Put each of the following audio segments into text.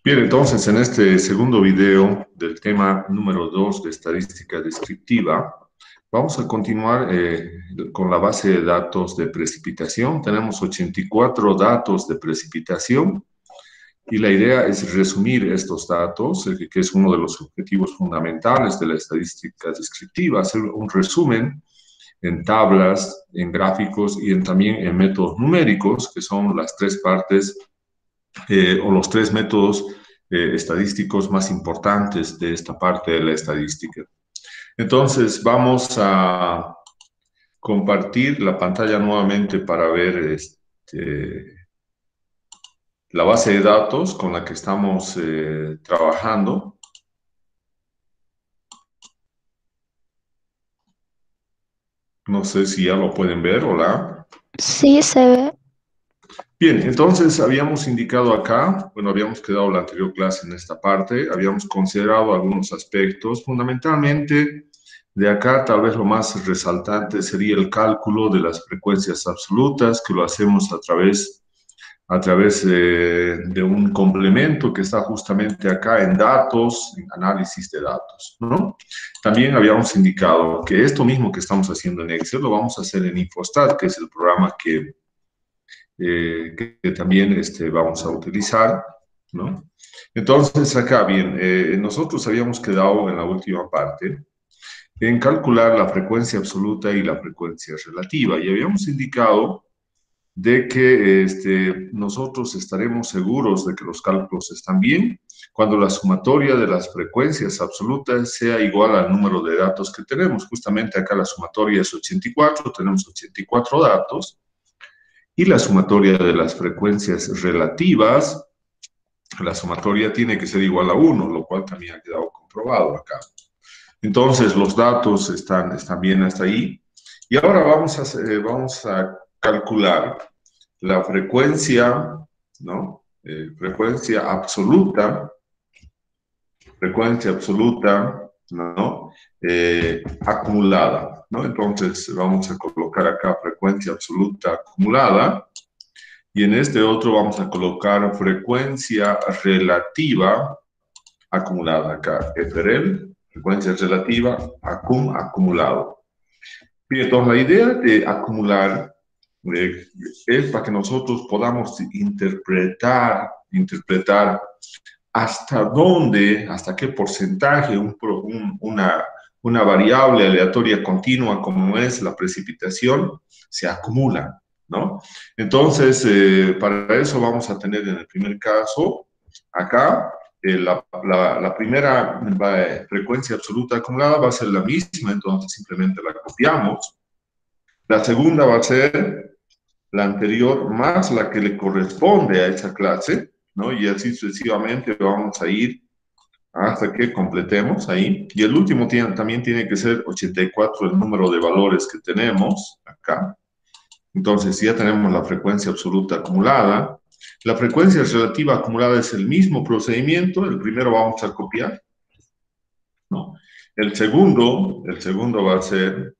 Bien, entonces en este segundo video del tema número 2 de estadística descriptiva, vamos a continuar con la base de datos de precipitación. Tenemos 84 datos de precipitación y la idea es resumir estos datos, que es uno de los objetivos fundamentales de la estadística descriptiva, hacer un resumen en tablas, en gráficos y también en métodos numéricos, que son las tres partes o los tres métodos estadísticos más importantes de esta parte de la estadística. Entonces, vamos a compartir la pantalla nuevamente para ver la base de datos con la que estamos trabajando. No sé si ya lo pueden ver, hola. Sí, se ve. Bien, entonces habíamos indicado acá, bueno, habíamos quedado la anterior clase en esta parte, habíamos considerado algunos aspectos, fundamentalmente de acá tal vez lo más resaltante sería el cálculo de las frecuencias absolutas, que lo hacemos a través de un complemento que está justamente acá en datos, en análisis de datos, ¿no? También habíamos indicado que esto mismo que estamos haciendo en Excel lo vamos a hacer en Infostat, que es el programa que también vamos a utilizar, ¿no? Entonces, acá, bien, nosotros habíamos quedado en la última parte en calcular la frecuencia absoluta y la frecuencia relativa, y habíamos indicado de que nosotros estaremos seguros de que los cálculos están bien cuando la sumatoria de las frecuencias absolutas sea igual al número de datos que tenemos. Justamente acá la sumatoria es 84, tenemos 84 datos, y la sumatoria de las frecuencias relativas, la sumatoria tiene que ser igual a 1, lo cual también ha quedado comprobado acá. Entonces, los datos están bien hasta ahí. Y ahora vamos a calcular la frecuencia, ¿no? Frecuencia absoluta, ¿no? Acumulada, ¿no? Entonces, vamos a colocar acá frecuencia absoluta acumulada. Y en este otro vamos a colocar frecuencia relativa acumulada acá, FRL, frecuencia relativa, acumulado. Bien, entonces la idea de acumular es para que nosotros podamos interpretar hasta dónde, hasta qué porcentaje una variable aleatoria continua como es la precipitación se acumula, ¿no? Entonces, para eso vamos a tener en el primer caso, acá, la primera frecuencia absoluta acumulada va a ser la misma, entonces simplemente la copiamos. La segunda va a ser la anterior más la que le corresponde a esa clase, ¿no? Y así sucesivamente vamos a ir hasta que completemos ahí. Y el último también tiene que ser 84 el número de valores que tenemos acá. Entonces ya tenemos la frecuencia absoluta acumulada. La frecuencia relativa acumulada es el mismo procedimiento. El primero vamos a copiar, ¿no? El segundo va a ser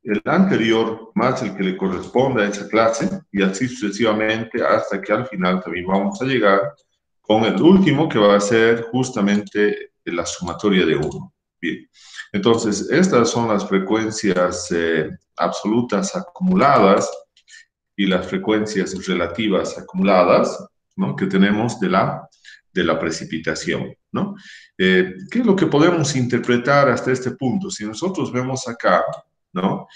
el anterior más el que le corresponde a esa clase y así sucesivamente hasta que al final también vamos a llegar con el último que va a ser justamente la sumatoria de 1. Bien, entonces estas son las frecuencias absolutas acumuladas y las frecuencias relativas acumuladas, ¿no? Que tenemos de la precipitación, ¿no? ¿Qué es lo que podemos interpretar hasta este punto? Si nosotros vemos acá, ¿no?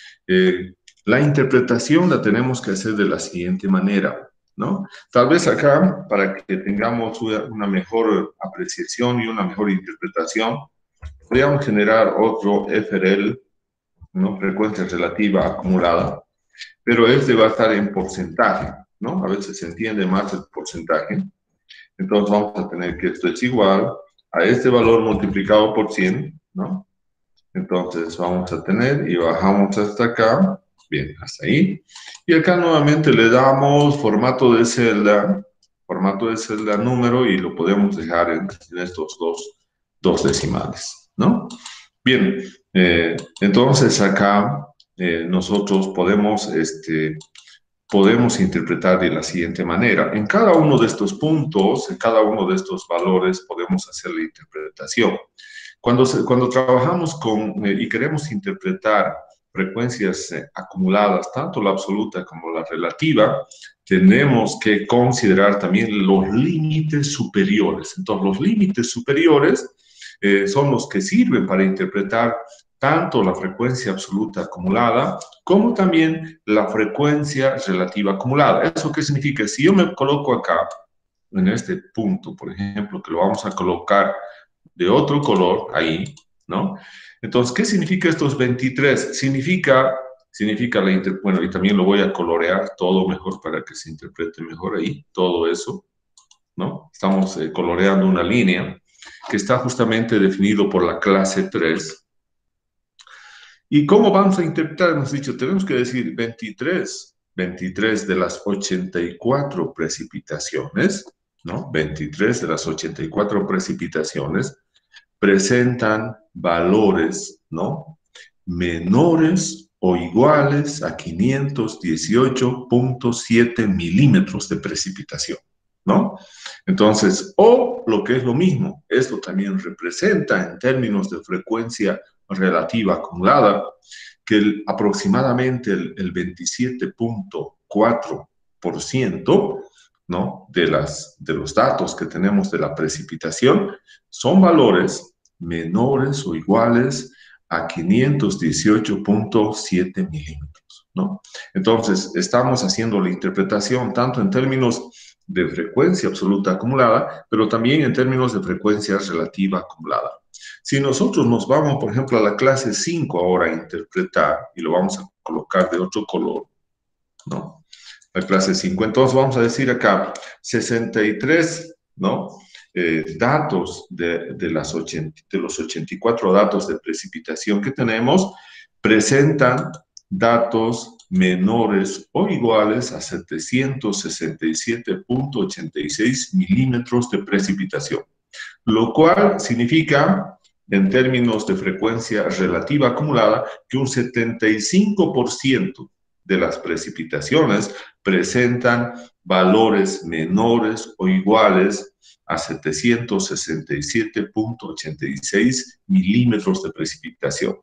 La interpretación la tenemos que hacer de la siguiente manera, ¿no? Tal vez acá, para que tengamos una mejor apreciación y una mejor interpretación, podríamos generar otro FRL, ¿no? Frecuencia relativa acumulada, pero este va a estar en porcentaje, ¿no? A veces se entiende más el porcentaje. Entonces vamos a tener que esto es igual a este valor multiplicado por 100, ¿no? Entonces vamos a tener y bajamos hasta acá, bien, hasta ahí. Y acá nuevamente le damos formato de celda número y lo podemos dejar en estos dos decimales, ¿no? Bien, entonces acá nosotros podemos podemos interpretar de la siguiente manera. En cada uno de estos puntos, en cada uno de estos valores, podemos hacer la interpretación. Cuando trabajamos y queremos interpretar frecuencias acumuladas, tanto la absoluta como la relativa, tenemos que considerar también los límites superiores. Entonces, los límites superiores son los que sirven para interpretar tanto la frecuencia absoluta acumulada como también la frecuencia relativa acumulada. ¿Eso qué significa? Si yo me coloco acá, en este punto, por ejemplo, que lo vamos a colocar de otro color ahí, ¿no? Entonces, ¿qué significa estos 23? Significa bueno, y también lo voy a colorear todo mejor para que se interprete mejor ahí, todo eso, ¿no? Estamos coloreando una línea que está justamente definido por la clase 3. ¿Y cómo vamos a interpretar? Hemos dicho, tenemos que decir 23 de las 84 precipitaciones, ¿no? 23 de las 84 precipitaciones presentan valores, ¿no? Menores o iguales a 518.7 milímetros de precipitación, ¿no? Entonces, o lo que es lo mismo, esto también representa en términos de frecuencia relativa acumulada que aproximadamente el 27.4%, ¿no? de los datos que tenemos de la precipitación son valores menores o iguales a 518.7 milímetros, ¿no? Entonces, estamos haciendo la interpretación tanto en términos de frecuencia absoluta acumulada, pero también en términos de frecuencia relativa acumulada. Si nosotros nos vamos, por ejemplo, a la clase 5 ahora a interpretar, y lo vamos a colocar de otro color, ¿no? La clase 5, entonces vamos a decir acá 63, ¿no? Datos de los 84 datos de precipitación que tenemos presentan datos menores o iguales a 767.86 milímetros de precipitación, lo cual significa, en términos de frecuencia relativa acumulada, que un 75% de las precipitaciones presentan valores menores o iguales a 767.86 milímetros de precipitación.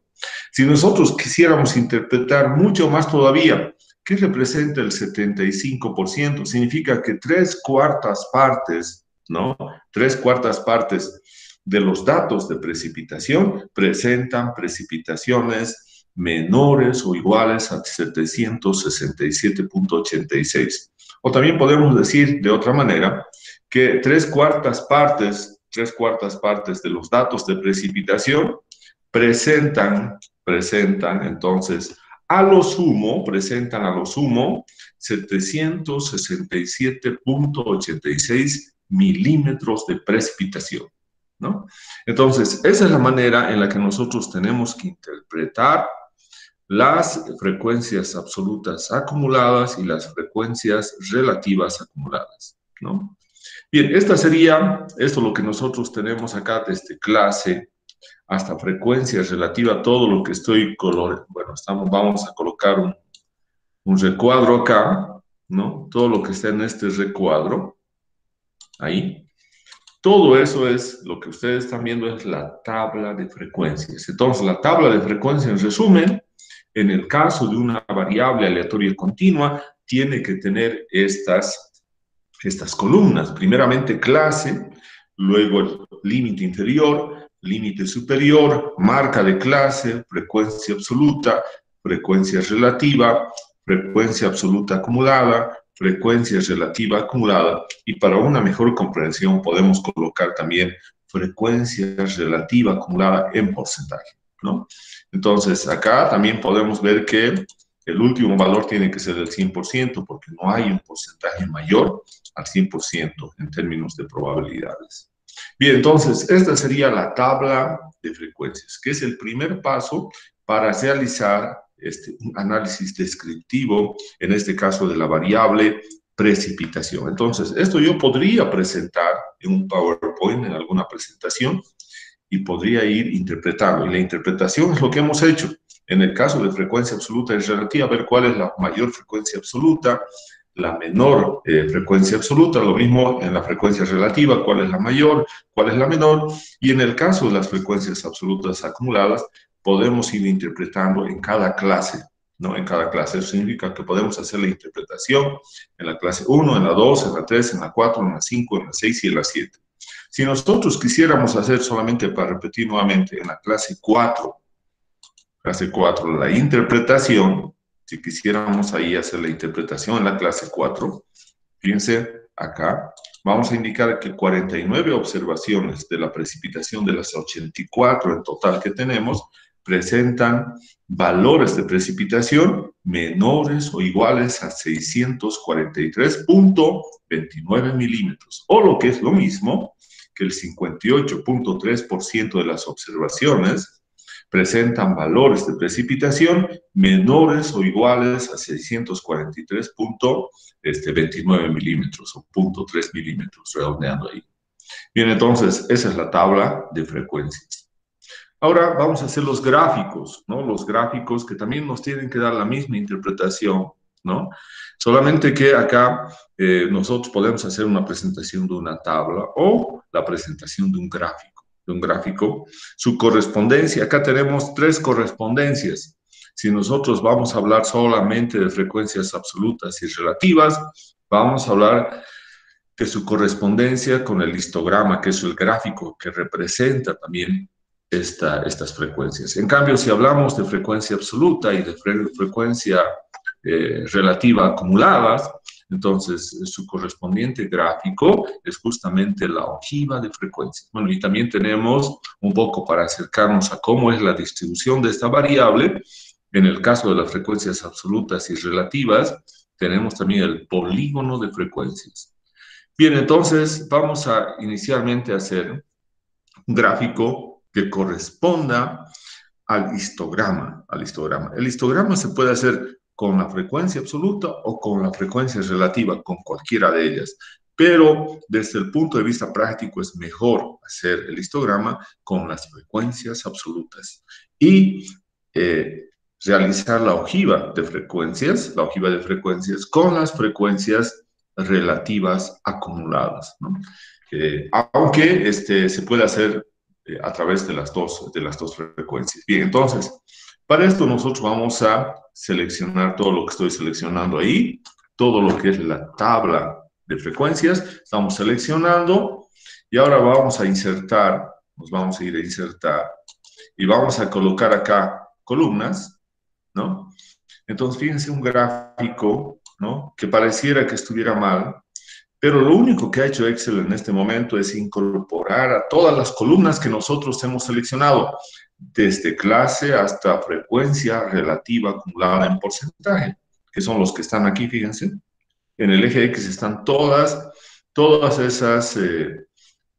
Si nosotros quisiéramos interpretar mucho más todavía, ¿qué representa el 75%? Significa que 3/4 partes, ¿no? 3/4 partes de los datos de precipitación presentan precipitaciones menores o iguales a 767.86. O también podemos decir de otra manera que 3/4 partes de los datos de precipitación presentan entonces a lo sumo 767.86 milímetros de precipitación, ¿no? Entonces, esa es la manera en la que nosotros tenemos que interpretar las frecuencias absolutas acumuladas y las frecuencias relativas acumuladas, ¿no? Bien, esto es lo que nosotros tenemos acá desde clase hasta frecuencia relativa, todo lo que estoy color, bueno, vamos a colocar un recuadro acá, ¿no? Todo lo que está en este recuadro, ahí. Todo eso es lo que ustedes están viendo, es la tabla de frecuencias. Entonces, la tabla de frecuencia, en resumen, en el caso de una variable aleatoria continua, tiene que tener estas columnas. Primeramente clase, luego el límite inferior, límite superior, marca de clase, frecuencia absoluta, frecuencia relativa, frecuencia absoluta acumulada, frecuencia relativa acumulada, y para una mejor comprensión podemos colocar también frecuencia relativa acumulada en porcentaje, ¿no? Entonces, acá también podemos ver que el último valor tiene que ser del 100%, porque no hay un porcentaje mayor al 100% en términos de probabilidades. Bien, entonces, esta sería la tabla de frecuencias, que es el primer paso para realizar un análisis descriptivo, en este caso de la variable precipitación. Entonces, esto yo podría presentar en un PowerPoint, en alguna presentación, y podría ir interpretando. Y la interpretación es lo que hemos hecho. En el caso de frecuencia absoluta y relativa, ver cuál es la mayor frecuencia absoluta, la menor frecuencia absoluta, lo mismo en la frecuencia relativa, cuál es la mayor, cuál es la menor, y en el caso de las frecuencias absolutas acumuladas, podemos ir interpretando en cada clase, ¿no? En cada clase. Eso significa que podemos hacer la interpretación en la clase 1, en la 2, en la 3, en la 4, en la 5, en la 6 y en la 7. Si nosotros quisiéramos hacer solamente, para repetir nuevamente, en la clase 4, la interpretación, si quisiéramos ahí hacer la interpretación en la clase 4, fíjense acá, vamos a indicar que 49 observaciones de la precipitación de las 84 en total que tenemos presentan valores de precipitación menores o iguales a 643.29 milímetros, o lo que es lo mismo, que el 58.3% de las observaciones presentan valores de precipitación menores o iguales a 643.29 milímetros o 0.3 milímetros, redondeando ahí. Bien, entonces, esa es la tabla de frecuencias. Ahora vamos a hacer los gráficos, ¿no? Los gráficos que también nos tienen que dar la misma interpretación, ¿no? Solamente que acá nosotros podemos hacer una presentación de una tabla o la presentación de un gráfico, su correspondencia. Acá tenemos 3 correspondencias. Si nosotros vamos a hablar solamente de frecuencias absolutas y relativas, vamos a hablar de su correspondencia con el histograma, que es el gráfico que representa también estas frecuencias. En cambio, si hablamos de frecuencia absoluta y de frecuencia relativa acumuladas, entonces su correspondiente gráfico es justamente la ojiva de frecuencias. Bueno, y también tenemos un poco para acercarnos a cómo es la distribución de esta variable. En el caso de las frecuencias absolutas y relativas, tenemos también el polígono de frecuencias. Bien, entonces vamos a inicialmente hacer un gráfico que corresponda al histograma. El histograma se puede hacer con la frecuencia absoluta o con la frecuencia relativa, con cualquiera de ellas. Pero desde el punto de vista práctico es mejor hacer el histograma con las frecuencias absolutas y realizar la ojiva de frecuencias con las frecuencias relativas acumuladas, ¿no? Aunque se puede hacer a través de las dos frecuencias. Bien, entonces, para esto nosotros vamos a seleccionar todo lo que estoy seleccionando ahí, todo lo que es la tabla de frecuencias, estamos seleccionando y ahora vamos a insertar, nos vamos a ir a insertar y vamos a colocar acá columnas, ¿no? Entonces, fíjense un gráfico, ¿no? Que pareciera que estuviera mal, pero lo único que ha hecho Excel en este momento es incorporar a todas las columnas que nosotros hemos seleccionado, desde clase hasta frecuencia relativa acumulada en porcentaje, que son los que están aquí, fíjense. En el eje X están todas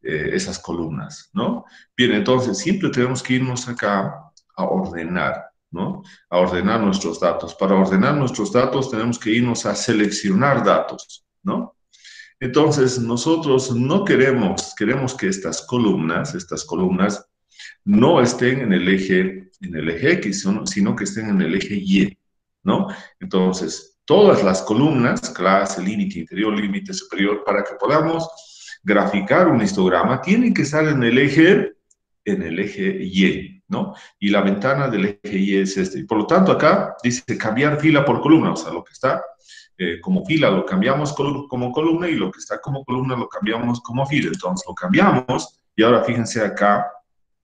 esas columnas, ¿no? Bien, entonces siempre tenemos que irnos acá a ordenar, ¿no? A ordenar nuestros datos. Para ordenar nuestros datos tenemos que irnos a seleccionar datos, ¿no? Entonces, nosotros no queremos que estas columnas no estén en el eje X, sino que estén en el eje Y, ¿no? Entonces, todas las columnas, clase, límite inferior, límite superior, para que podamos graficar un histograma, tienen que estar en el eje Y, ¿no? Y la ventana del eje Y es este. Por lo tanto, acá dice cambiar fila por columna, o sea, lo que está como fila lo cambiamos como columna y lo que está como columna lo cambiamos como fila. Entonces lo cambiamos y ahora fíjense acá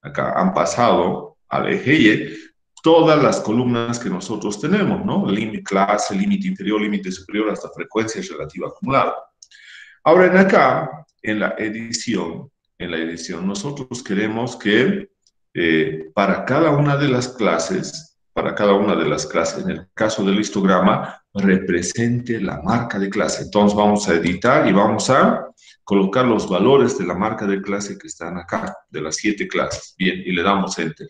han pasado al eje Y todas las columnas que nosotros tenemos, ¿no? Límite, clase, límite inferior, límite superior, hasta frecuencia relativa acumulada. Ahora en la edición, nosotros queremos que para cada una de las clases, en el caso del histograma, represente la marca de clase. Entonces vamos a editar y vamos a colocar los valores de la marca de clase que están acá, de las 7 clases. Bien, y le damos Enter.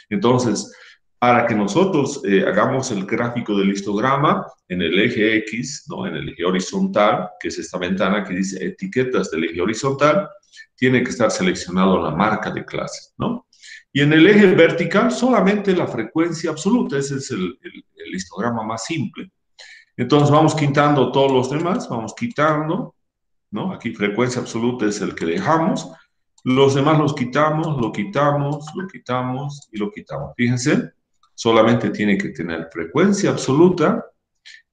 Entonces, para que nosotros hagamos el gráfico del histograma en el eje X, ¿no? En el eje horizontal, que es esta ventana que dice etiquetas del eje horizontal, tiene que estar seleccionado la marca de clase, ¿no? Y en el eje vertical solamente la frecuencia absoluta, ese es el histograma más simple. Entonces vamos quitando todos los demás, vamos quitando, ¿no? Aquí frecuencia absoluta es el que dejamos, los demás los quitamos, lo quitamos, lo quitamos y lo quitamos. Fíjense, solamente tiene que tener frecuencia absoluta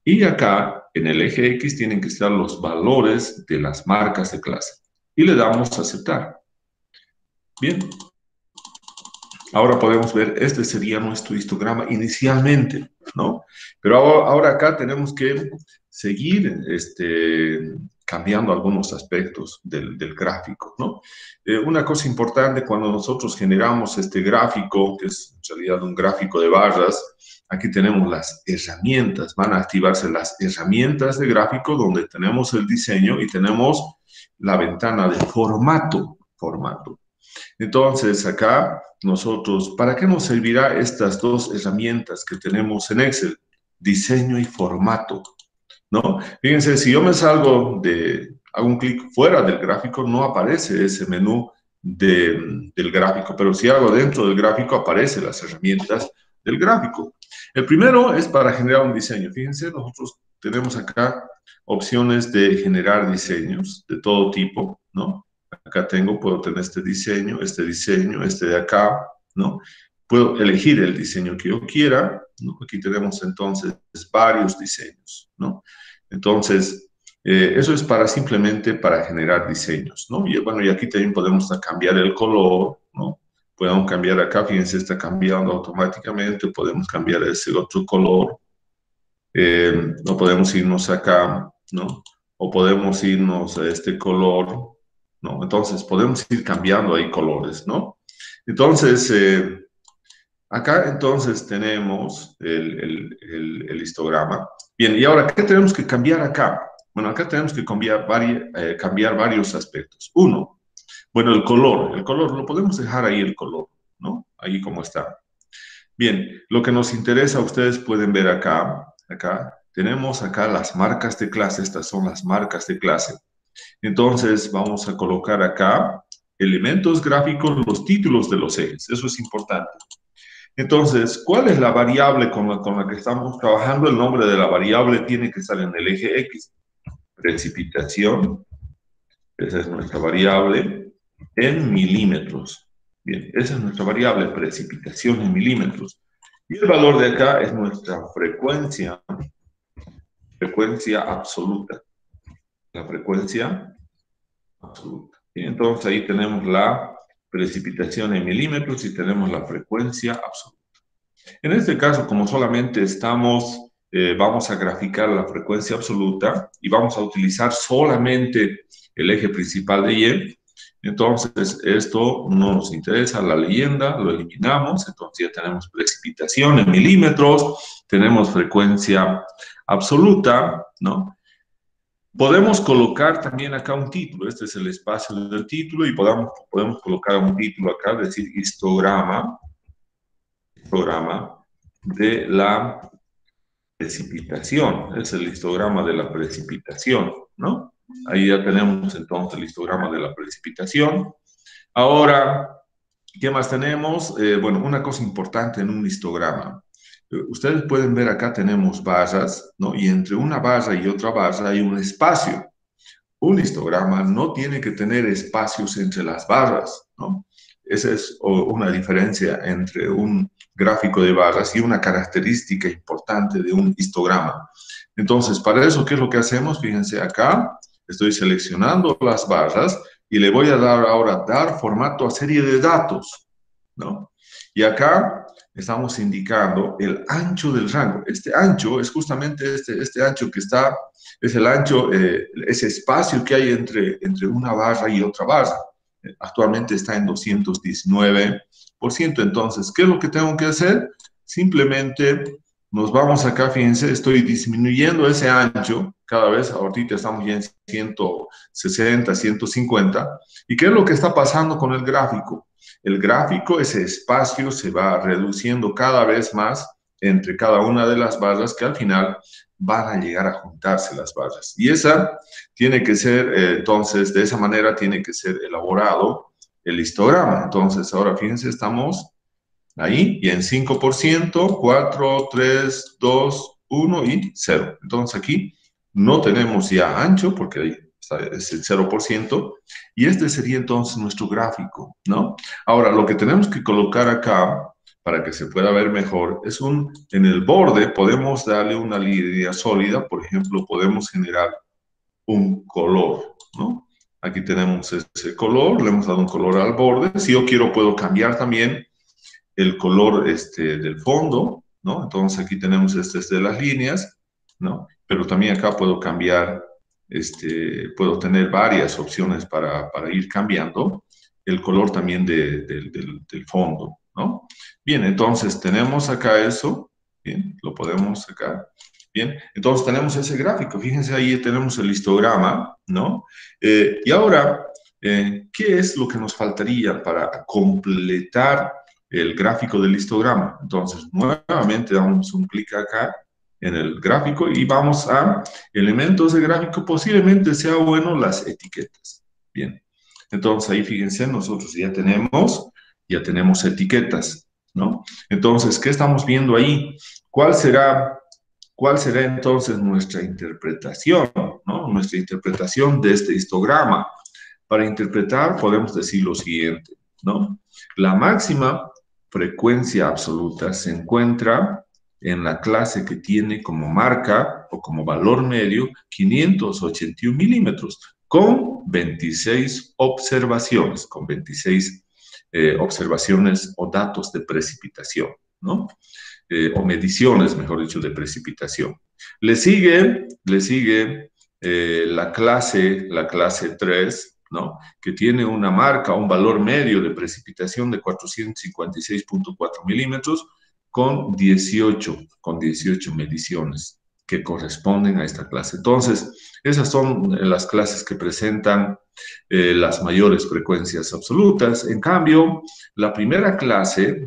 y acá en el eje X tienen que estar los valores de las marcas de clase. Y le damos a aceptar. Bien. Ahora podemos ver, este sería nuestro histograma inicialmente, ¿no? Pero ahora acá tenemos que seguir cambiando algunos aspectos del gráfico, ¿no? Una cosa importante cuando nosotros generamos este gráfico, que es en realidad un gráfico de barras, aquí tenemos las herramientas, van a activarse las herramientas de gráfico donde tenemos el diseño y tenemos la ventana de formato. Entonces, acá nosotros, ¿para qué nos servirá estas dos herramientas que tenemos en Excel? Diseño y formato, ¿no? Fíjense, si yo me salgo hago un clic fuera del gráfico, no aparece ese menú del gráfico, pero si hago dentro del gráfico, aparecen las herramientas del gráfico. El primero es para generar un diseño. Fíjense, nosotros tenemos acá opciones de generar diseños de todo tipo, ¿no? Acá puedo tener este diseño, este de acá, ¿no? Puedo elegir el diseño que yo quiera, ¿no? Aquí tenemos entonces varios diseños, ¿no? Entonces, eso es simplemente para generar diseños, ¿no? Y bueno, y aquí también podemos cambiar el color, ¿no? Podemos cambiar acá, fíjense, está cambiando automáticamente, podemos cambiar ese otro color, o podemos irnos acá, ¿no? O podemos irnos a este color, ¿no? Entonces, podemos ir cambiando ahí colores, ¿no? Entonces, acá entonces tenemos el histograma. Bien, y ahora, ¿qué tenemos que cambiar acá? Bueno, acá tenemos que cambiar varios aspectos. Uno, bueno, el color, lo podemos dejar ahí el color, ¿no? Ahí como está. Bien, lo que nos interesa, ustedes pueden ver acá, tenemos acá las marcas de clase, estas son las marcas de clase. Entonces, vamos a colocar acá elementos gráficos, los títulos de los ejes, eso es importante. Entonces, ¿cuál es la variable con la que estamos trabajando? El nombre de la variable tiene que estar en el eje X. Precipitación, esa es nuestra variable, en milímetros. Bien, esa es nuestra variable, precipitación en milímetros. Y el valor de acá es nuestra frecuencia absoluta. La frecuencia absoluta. Y entonces ahí tenemos la precipitación en milímetros y tenemos la frecuencia absoluta. En este caso, como solamente vamos a graficar la frecuencia absoluta y vamos a utilizar solamente el eje principal de Y, entonces esto no nos interesa, la leyenda, lo eliminamos, entonces ya tenemos precipitación en milímetros, tenemos frecuencia absoluta, ¿no? Podemos colocar también acá un título, este es el espacio del título y podemos colocar un título acá, decir histograma de la precipitación, es el histograma de la precipitación, ¿no? Ahí ya tenemos entonces el histograma de la precipitación. Ahora, ¿qué más tenemos? Bueno, una cosa importante en un histograma. Ustedes pueden ver acá tenemos barras, ¿no? Y entre una barra y otra barra hay un espacio. Un histograma no tiene que tener espacios entre las barras, ¿no? Esa es una diferencia entre un gráfico de barras y una característica importante de un histograma. Entonces, para eso, ¿qué es lo que hacemos? Fíjense acá, estoy seleccionando las barras y le voy a dar ahora, dar formato a serie de datos, ¿no? Y acá estamos indicando el ancho del rango. Este ancho es justamente este ancho que está, es el ancho, ese espacio que hay entre una barra y otra barra. Actualmente está en 219%. Entonces, ¿qué es lo que tengo que hacer? Simplemente nos vamos acá, fíjense, estoy disminuyendo ese ancho cada vez, ahorita estamos ya en 160, 150. ¿Y qué es lo que está pasando con el gráfico? El gráfico, ese espacio se va reduciendo cada vez más entre cada una de las barras que al final van a llegar a juntarse las barras. Y esa tiene que ser, entonces, de esa manera tiene que ser elaborado el histograma. Entonces, ahora fíjense, estamos Ahí, y en 5%, 4, 3, 2, 1 y 0. Entonces aquí no tenemos ya ancho porque ahí es el 0%, y este sería entonces nuestro gráfico, ¿no? Ahora, lo que tenemos que colocar acá, para que se pueda ver mejor, es en el borde podemos darle una línea sólida, por ejemplo, podemos generar un color, ¿no? Aquí tenemos ese color, le hemos dado un color al borde. Si yo quiero, puedo cambiar también el color del fondo, ¿no? Entonces aquí tenemos de las líneas, ¿no? Pero también acá puedo cambiar, puedo tener varias opciones para ir cambiando el color también del fondo, ¿no? Bien, entonces tenemos acá eso, bien, lo podemos sacar. Bien, entonces tenemos ese gráfico, fíjense ahí tenemos el histograma, ¿no? Y ahora, ¿qué es lo que nos faltaría para completar el gráfico del histograma? Entonces, nuevamente damos un clic acá en el gráfico y vamos a elementos de gráfico. Posiblemente sea bueno las etiquetas. Bien, entonces ahí fíjense, nosotros ya tenemos etiquetas, ¿no? Entonces, ¿qué estamos viendo ahí? ¿Cuál será entonces nuestra interpretación, ¿no? Nuestra interpretación de este histograma? Para interpretar podemos decir lo siguiente, ¿no? La máxima frecuencia absoluta se encuentra en la clase que tiene como marca o como valor medio 581 milímetros, con 26 observaciones, observaciones o datos de precipitación, ¿no? O mediciones, mejor dicho, de precipitación. Le sigue la clase 3, ¿no? Que tiene una marca, un valor medio de precipitación de 456.4 milímetros con 18 mediciones que corresponden a esta clase. Entonces, esas son las clases que presentan las mayores frecuencias absolutas. En cambio, la primera clase,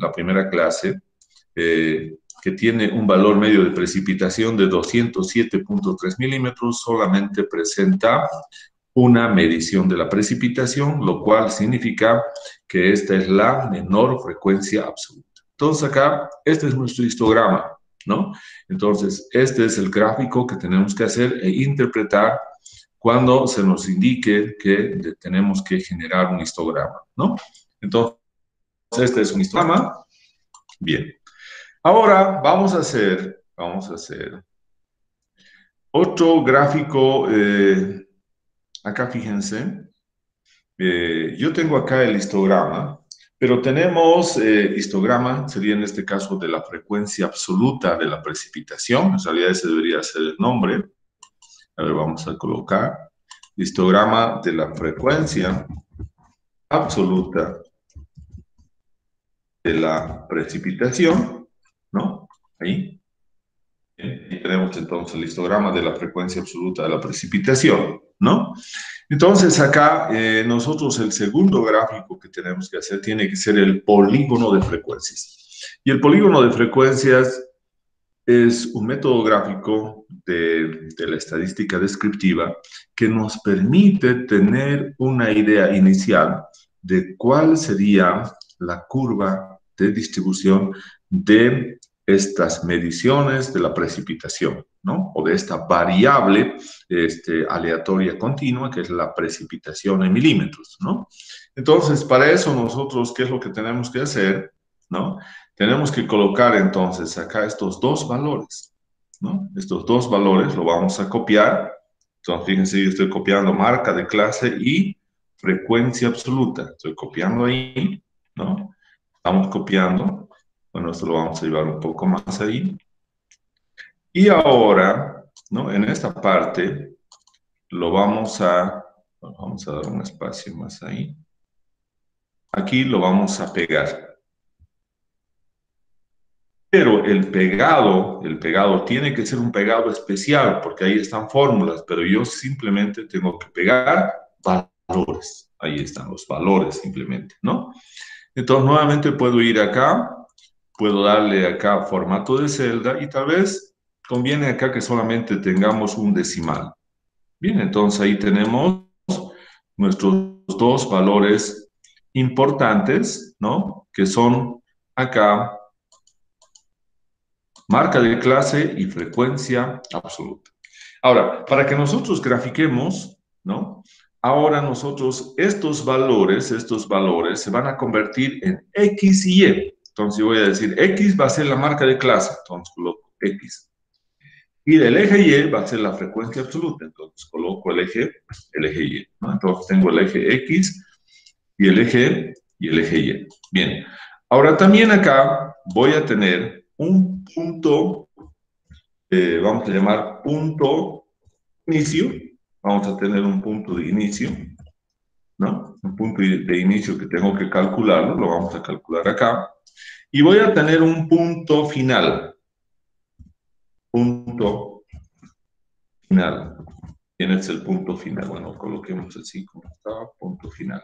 que tiene un valor medio de precipitación de 207.3 milímetros, solamente presenta una medición de la precipitación, lo cual significa que esta es la menor frecuencia absoluta. Entonces acá, este es nuestro histograma, ¿no? Entonces, este es el gráfico que tenemos que hacer e interpretar cuando se nos indique que tenemos que generar un histograma, ¿no? Entonces, este es un histograma. Bien. Ahora vamos a hacer otro gráfico. Acá fíjense, yo tengo acá el histograma, pero tenemos histograma, sería en este caso de la frecuencia absoluta de la precipitación. En realidad ese debería ser el nombre. A ver, vamos a colocar histograma de la frecuencia absoluta de la precipitación, ¿no? Ahí. Y tenemos entonces el histograma de la frecuencia absoluta de la precipitación, ¿no? Entonces acá nosotros el segundo gráfico que tenemos que hacer tiene que ser el polígono de frecuencias. Y el polígono de frecuencias es un método gráfico de la estadística descriptiva que nos permite tener una idea inicial de cuál sería la curva de distribución de estas mediciones de la precipitación, ¿no? O de esta variable aleatoria continua, que es la precipitación en milímetros, ¿no? Entonces, para eso nosotros, ¿qué es lo que tenemos que hacer? ¿No? Tenemos que colocar entonces acá estos dos valores, ¿no? Estos dos valores lo vamos a copiar. Entonces, fíjense, yo estoy copiando marca de clase y frecuencia absoluta. Estoy copiando ahí, ¿no? Estamos copiando. Bueno, esto lo vamos a llevar un poco más ahí. Y ahora, ¿no? En esta parte lo vamos a dar un espacio más ahí. Aquí lo vamos a pegar. Pero el pegado tiene que ser un pegado especial, porque ahí están fórmulas, pero yo simplemente tengo que pegar valores. Ahí están los valores simplemente, ¿no? Entonces, nuevamente puedo ir acá, puedo darle acá formato de celda y tal vez conviene acá que solamente tengamos un decimal. Bien, entonces ahí tenemos nuestros dos valores importantes, ¿no? Que son acá marca de clase y frecuencia absoluta. Ahora, para que nosotros grafiquemos, ¿no? Ahora nosotros, estos valores se van a convertir en X y Y. Entonces yo voy a decir, X va a ser la marca de clase, entonces coloco X. Y del eje Y va a ser la frecuencia absoluta, entonces coloco el eje Y, ¿no? Entonces tengo el eje X y el eje Y. Bien, ahora también acá voy a tener un punto, vamos a llamar punto inicio, vamos a tener un punto de inicio, ¿no? Un punto de inicio que tengo que calcularlo, lo vamos a calcular acá, y voy a tener un punto final, punto final. ¿Quién es el punto final? Bueno, coloquemos así como estaba, punto final.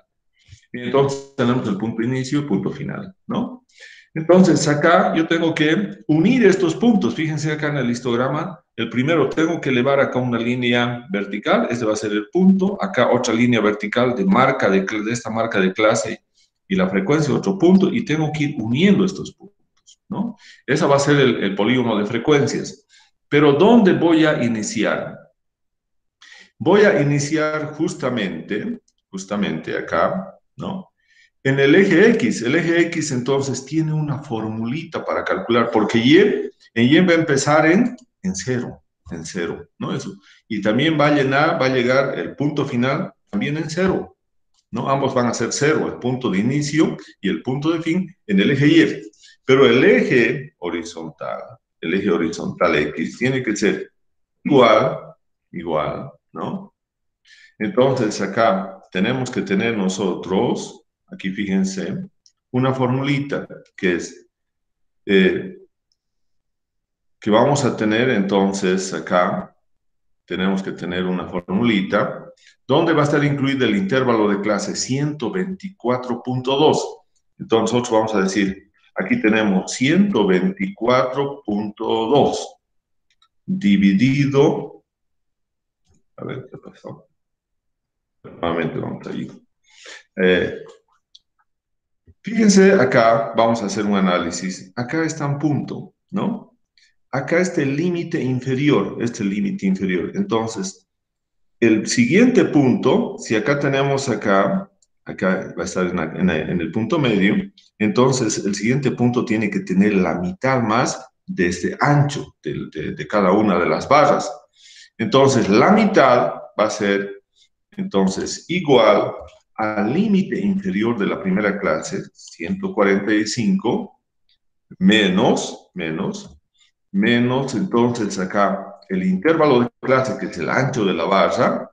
Y entonces tenemos el punto inicio y punto final, ¿no? Entonces acá yo tengo que unir estos puntos. Fíjense acá en el histograma, el primero tengo que elevar acá una línea vertical, este va a ser el punto, acá otra línea vertical de marca de esta marca de clase y la frecuencia, otro punto, y tengo que ir uniendo estos puntos, ¿no? Ese va a ser el polígono de frecuencias. Pero ¿dónde voy a iniciar? Voy a iniciar justamente acá, ¿no? En el eje X entonces tiene una formulita para calcular, porque en Y va a empezar en cero, ¿no? Eso. Y también va a llegar el punto final también en cero, ¿no? Ambos van a ser cero, el punto de inicio y el punto de fin en el eje Y. Pero el eje horizontal X, tiene que ser igual, ¿no? Entonces acá tenemos que tener nosotros, aquí fíjense, una formulita que es, que vamos a tener entonces acá, tenemos que tener una formulita, donde va a estar incluido el intervalo de clase 124.2. Entonces nosotros vamos a decir, aquí tenemos 124.2 dividido, a ver qué pasó, nuevamente vamos a ir. Fíjense acá, vamos a hacer un análisis. Acá está un punto, ¿no? Acá está el límite inferior, Entonces, el siguiente punto, si acá tenemos acá va a estar en el punto medio, entonces el siguiente punto tiene que tener la mitad más de este ancho de cada una de las barras. Entonces, la mitad va a ser, entonces, igual al límite inferior de la primera clase, 145, entonces acá el intervalo de clase, que es el ancho de la barra,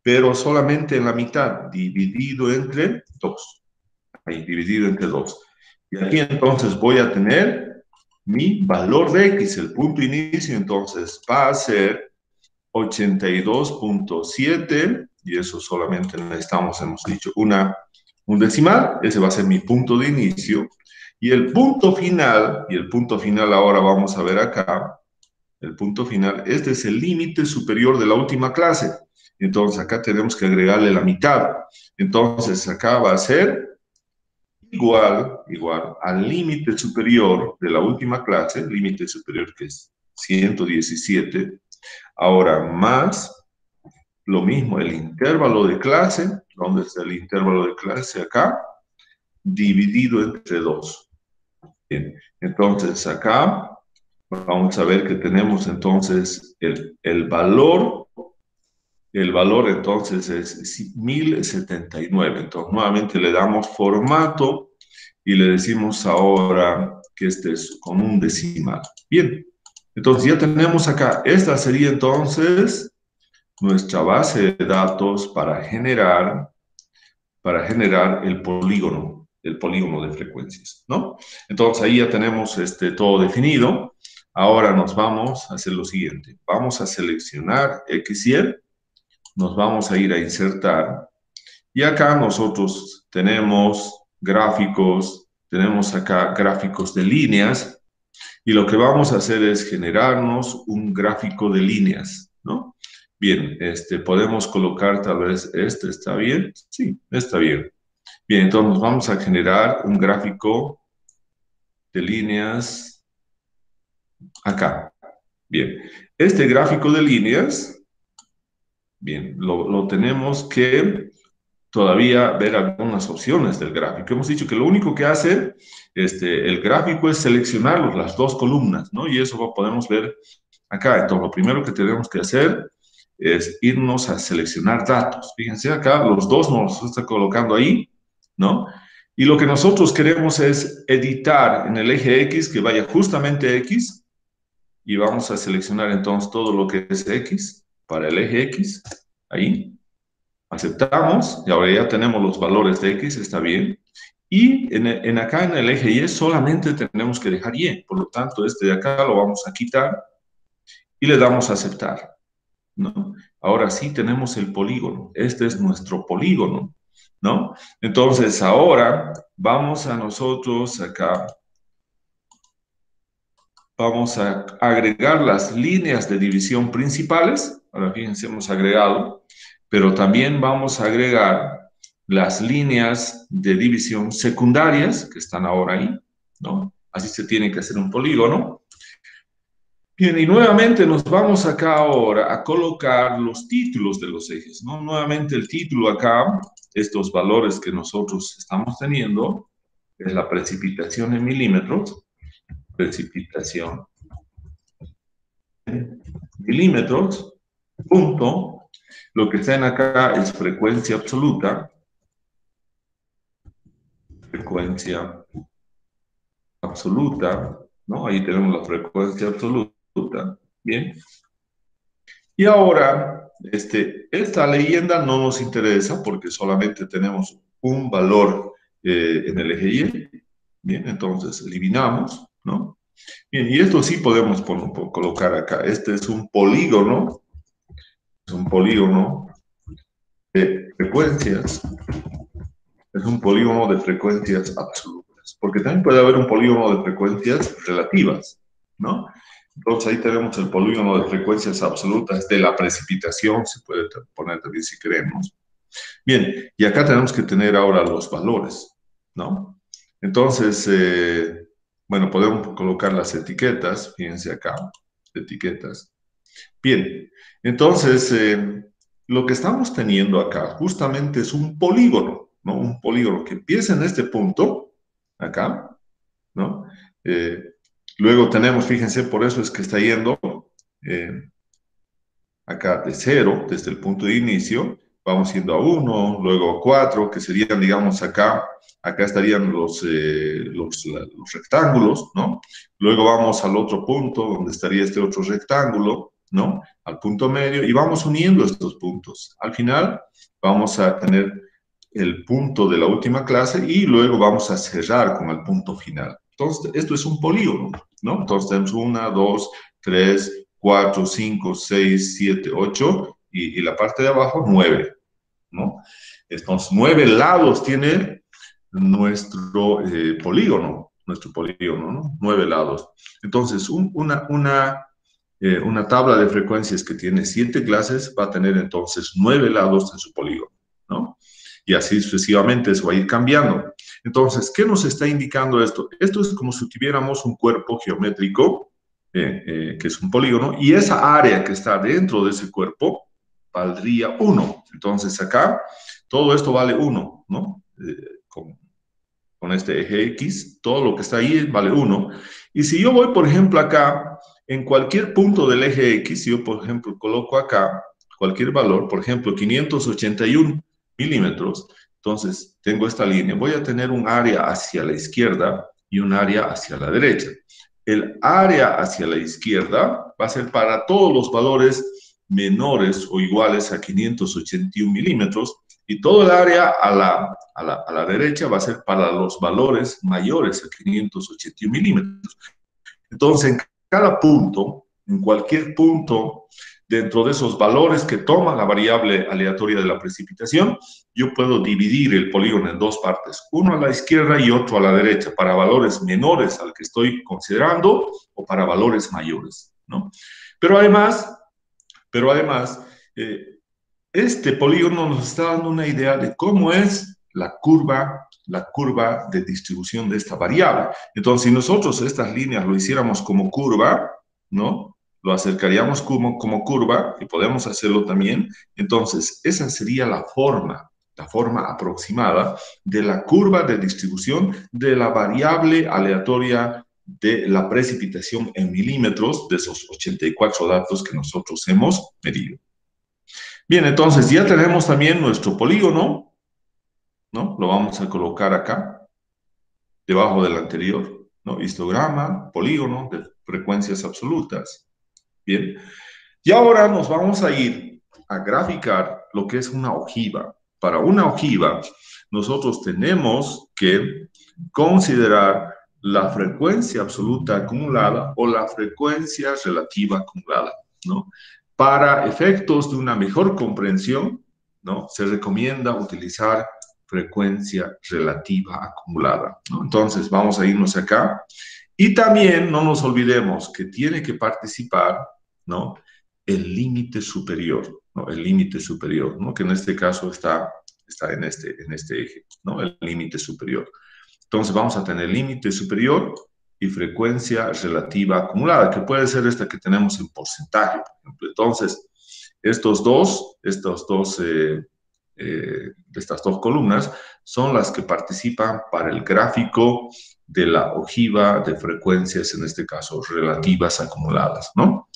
pero solamente en la mitad, dividido entre 2. Ahí, dividido entre 2. Y aquí entonces voy a tener mi valor de X, el punto inicio, entonces va a ser 82.7, y eso solamente necesitamos, hemos dicho, un decimal, ese va a ser mi punto de inicio, y el punto final ahora vamos a ver acá, el punto final, este es el límite superior de la última clase, entonces acá tenemos que agregarle la mitad, entonces acá va a ser igual al límite superior de la última clase, límite superior que es 117, ahora más lo mismo, el intervalo de clase, ¿dónde está el intervalo de clase? Acá, dividido entre 2. Bien, entonces acá vamos a ver que tenemos entonces el valor entonces es 1079. Entonces nuevamente le damos formato y le decimos ahora que este es con un decimal. Bien, entonces ya tenemos acá, esta sería entonces nuestra base de datos para generar el polígono de frecuencias, ¿no? Entonces ahí ya tenemos todo definido. Ahora nos vamos a hacer lo siguiente. Vamos a seleccionar X y Y, nos vamos a ir a insertar, y acá nosotros tenemos acá gráficos de líneas, y lo que vamos a hacer es generarnos un gráfico de líneas, ¿no? Bien, podemos colocar tal vez ¿está bien? Sí, está bien. Bien, entonces vamos a generar un gráfico de líneas acá. Bien, este gráfico de líneas, bien, lo tenemos que todavía ver algunas opciones del gráfico. Hemos dicho que lo único que hace el gráfico es seleccionar las dos columnas, ¿no? Y eso lo podemos ver acá. Entonces, lo primero que tenemos que hacer es irnos a seleccionar datos. Fíjense acá, los dos nos está colocando ahí, ¿no? Y lo que nosotros queremos es editar en el eje X, que vaya justamente X, y vamos a seleccionar entonces todo lo que es X para el eje X, ahí. Aceptamos, y ahora ya tenemos los valores de X, está bien. Y acá en el eje Y solamente tenemos que dejar Y, por lo tanto este de acá lo vamos a quitar y le damos a aceptar, ¿no? Ahora sí tenemos el polígono, este es nuestro polígono, ¿no? Entonces ahora vamos a nosotros acá, vamos a agregar las líneas de división principales, ahora fíjense, hemos agregado, pero también vamos a agregar las líneas de división secundarias que están ahora ahí, ¿no? Así se tiene que hacer un polígono. Bien, y nuevamente nos vamos acá ahora a colocar los títulos de los ejes, ¿no? Nuevamente el título acá, estos valores que nosotros estamos teniendo, es la precipitación en milímetros, precipitación en milímetros, punto, lo que está en acá es frecuencia absoluta, ¿no? Ahí tenemos la frecuencia absoluta, ¿bien? Y ahora, esta leyenda no nos interesa porque solamente tenemos un valor en el eje Y. Bien, entonces eliminamos, ¿no? Bien, y esto sí podemos colocar acá. Este es un polígono de frecuencias, es un polígono de frecuencias absolutas, porque también puede haber un polígono de frecuencias relativas, ¿no? Entonces ahí tenemos el polígono de frecuencias absolutas de la precipitación, se puede poner también si queremos. Bien, y acá tenemos que tener ahora los valores, ¿no? Entonces, bueno, podemos colocar las etiquetas, fíjense acá, etiquetas. Bien, entonces, lo que estamos teniendo acá justamente es un polígono, ¿no? Un polígono que empieza en este punto, acá, ¿no? Eh, luego tenemos, fíjense, por eso es que está yendo eh, acá de 0, desde el punto de inicio, vamos yendo a 1, luego a 4, que serían, digamos, acá estarían los rectángulos, ¿no? Luego vamos al otro punto, donde estaría este otro rectángulo, ¿no? Al punto medio, y vamos uniendo estos puntos. Al final, vamos a tener el punto de la última clase y luego vamos a cerrar con el punto final. Entonces, esto es un polígono, ¿no? Entonces, tenemos 1, 2, 3, 4, 5, 6, 7, 8 y la parte de abajo 9, ¿no? Entonces, 9 lados tiene nuestro polígono, ¿no? 9 lados. Entonces, una tabla de frecuencias que tiene 7 clases va a tener entonces 9 lados en su polígono, ¿no? Y así sucesivamente eso va a ir cambiando. Entonces, ¿qué nos está indicando esto? Esto es como si tuviéramos un cuerpo geométrico, que es un polígono, y esa área que está dentro de ese cuerpo valdría 1. Entonces, acá todo esto vale 1, ¿no? Con este eje X, todo lo que está ahí vale 1. Y si yo voy, por ejemplo, acá, en cualquier punto del eje X, si yo, por ejemplo, coloco acá cualquier valor, por ejemplo, 581 milímetros, entonces tengo esta línea. Voy a tener un área hacia la izquierda y un área hacia la derecha. El área hacia la izquierda va a ser para todos los valores menores o iguales a 581 milímetros y todo el área a la derecha va a ser para los valores mayores a 581 milímetros. Entonces, en cada punto, en cualquier punto, dentro de esos valores que toma la variable aleatoria de la precipitación, yo puedo dividir el polígono en dos partes, uno a la izquierda y otro a la derecha, para valores menores al que estoy considerando o para valores mayores, ¿no? Pero además, pero además este polígono nos está dando una idea de cómo es la curva de distribución de esta variable. Entonces, si nosotros estas líneas lo hiciéramos como curva, ¿no? Lo acercaríamos como curva, y podemos hacerlo también. Entonces, esa sería la forma aproximada de la curva de distribución de la variable aleatoria de la precipitación en milímetros de esos 84 datos que nosotros hemos medido. Bien, entonces ya tenemos también nuestro polígono, ¿no? Lo vamos a colocar acá, debajo del anterior, ¿no? Histograma, polígono de frecuencias absolutas. Bien, y ahora nos vamos a ir a graficar lo que es una ojiva. Para una ojiva, nosotros tenemos que considerar la frecuencia absoluta acumulada o la frecuencia relativa acumulada, ¿no? Para efectos de una mejor comprensión, ¿no? Se recomienda utilizar frecuencia relativa acumulada, ¿no? Entonces, vamos a irnos acá. Y también no nos olvidemos que tiene que participar, ¿no? El límite superior, ¿no? El límite superior, ¿no? Que en este caso está en este eje, ¿no? El límite superior. Entonces vamos a tener límite superior y frecuencia relativa acumulada, que puede ser esta que tenemos en porcentaje, por ejemplo. Entonces, estas dos columnas son las que participan para el gráfico de la ojiva de frecuencias, en este caso, relativas acumuladas, ¿no?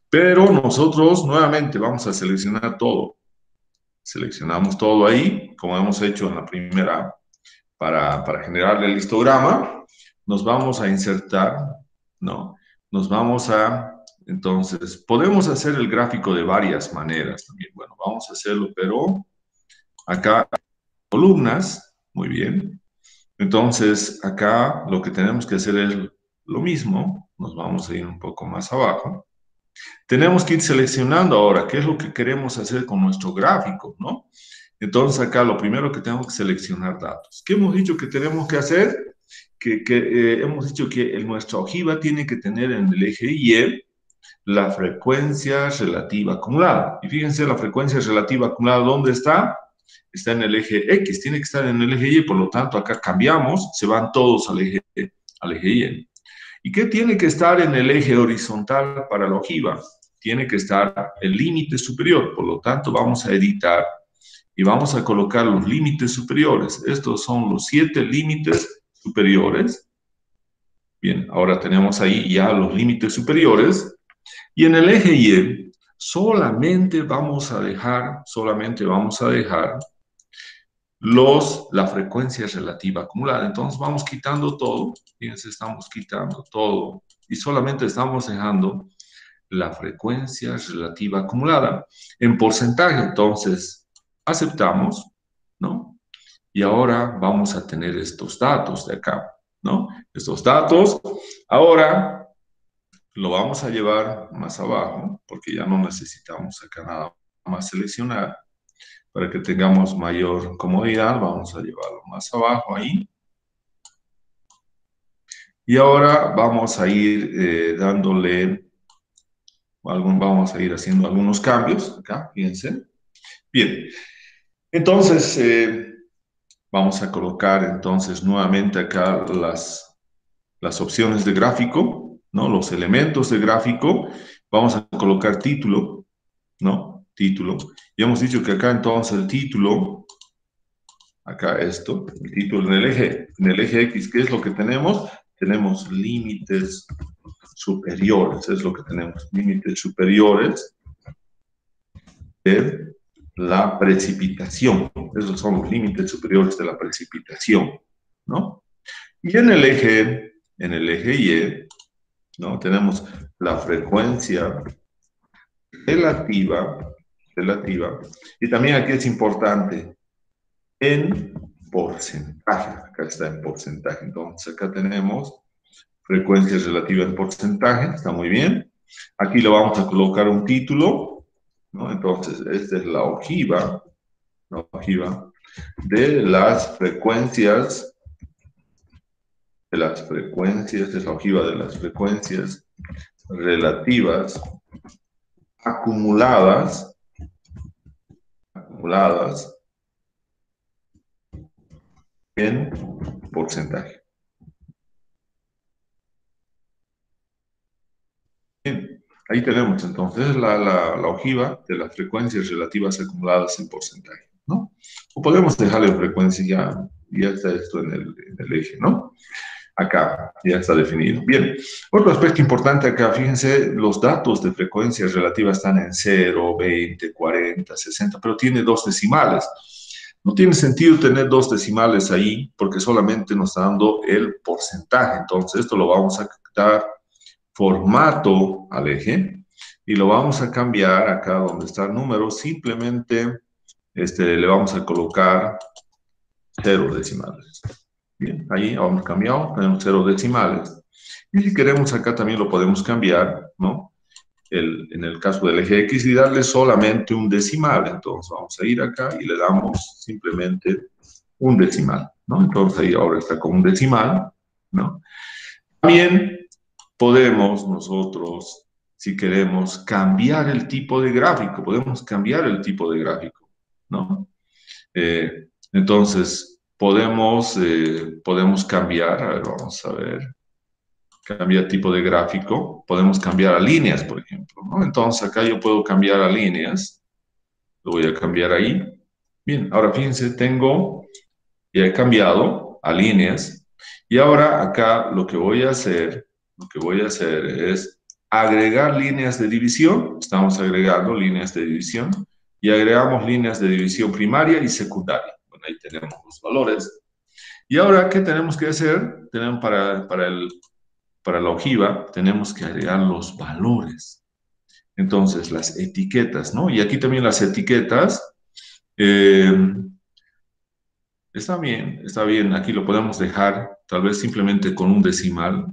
Pero nosotros nuevamente vamos a seleccionar todo. Seleccionamos todo ahí, como hemos hecho en la primera, para generar el histograma. Nos vamos a insertar, ¿no? Entonces, podemos hacer el gráfico de varias maneras también. Bueno, vamos a hacerlo, pero acá, columnas, muy bien. Entonces, acá lo que tenemos que hacer es lo mismo. Nos vamos a ir un poco más abajo. Tenemos que ir seleccionando ahora qué es lo que queremos hacer con nuestro gráfico, ¿no? Entonces acá lo primero que tengo que seleccionar datos. ¿Qué hemos dicho que tenemos que hacer? Hemos dicho que nuestra ojiva tiene que tener en el eje Y la frecuencia relativa acumulada. Y fíjense, la frecuencia relativa acumulada, ¿dónde está? Está en el eje X, tiene que estar en el eje Y, por lo tanto acá cambiamos, se van todos al eje Y. ¿Y qué tiene que estar en el eje horizontal para la ojiva? Tiene que estar el límite superior, por lo tanto vamos a editar y vamos a colocar los límites superiores. Estos son los 7 límites superiores. Bien, ahora tenemos ahí ya los límites superiores. Y en el eje Y solamente vamos a dejar la frecuencia relativa acumulada. Entonces vamos quitando todo. Fíjense, estamos quitando todo. Y solamente estamos dejando la frecuencia relativa acumulada. En porcentaje, entonces, aceptamos, ¿no? Y ahora vamos a tener estos datos de acá, ¿no? Estos datos. Ahora lo vamos a llevar más abajo, porque ya no necesitamos acá nada más seleccionar. Para que tengamos mayor comodidad, vamos a llevarlo más abajo ahí. Y ahora vamos a ir vamos a ir haciendo algunos cambios acá, fíjense. Bien, entonces vamos a colocar entonces nuevamente acá las opciones de gráfico, ¿no? Los elementos de gráfico. Vamos a colocar título, ¿no? Título. Y hemos dicho que acá entonces el título, acá esto, el título en el eje X, ¿qué es lo que tenemos? Tenemos límites superiores, es lo que tenemos, límites superiores de la precipitación. Esos son los límites superiores de la precipitación, ¿no? Y en el eje Y, ¿no? Tenemos la frecuencia relativa, y también aquí es importante, en porcentaje. Acá está en porcentaje. Entonces, acá tenemos frecuencia relativa en porcentaje, está muy bien. Aquí le vamos a colocar un título, ¿no? Entonces, esta es la ojiva de las frecuencias, es la ojiva de las frecuencias relativas acumuladas en porcentaje. Bien, ahí tenemos entonces la ojiva de las frecuencias relativas acumuladas en porcentaje, ¿no? O podemos dejarle en frecuencia, ya está esto en el eje, ¿no? Acá ya está definido. Bien, otro aspecto importante acá, fíjense, los datos de frecuencias relativas están en 0, 20, 40, 60, pero tiene dos decimales. No tiene sentido tener dos decimales ahí porque solamente nos está dando el porcentaje. Entonces, esto lo vamos a dar formato al eje y lo vamos a cambiar acá donde está el número. Simplemente le vamos a colocar 0 decimales. Bien, ahí hemos cambiado, tenemos 0 decimales. Y si queremos acá también lo podemos cambiar, ¿no? En el caso del eje X y darle solamente un decimal. Entonces vamos a ir acá y le damos simplemente un decimal, ¿no? Entonces ahí ahora está con un decimal, ¿no? También podemos nosotros, si queremos, cambiar el tipo de gráfico. Podemos cambiar el tipo de gráfico, ¿no? Entonces, podemos cambiar, a ver, vamos a ver, cambiar tipo de gráfico, podemos cambiar a líneas, por ejemplo, ¿no? Entonces, acá yo puedo cambiar a líneas, lo voy a cambiar ahí. Bien, ahora fíjense, ya he cambiado a líneas, y ahora acá lo que voy a hacer es agregar líneas de división, estamos agregando líneas de división, y agregamos líneas de división primaria y secundaria. Bueno, ahí tenemos los valores. Y ahora, ¿qué tenemos que hacer? Tenemos para la ojiva, tenemos que agregar los valores. Entonces, las etiquetas, ¿no? Y aquí también las etiquetas, eh, está bien, aquí lo podemos dejar tal vez simplemente con un decimal.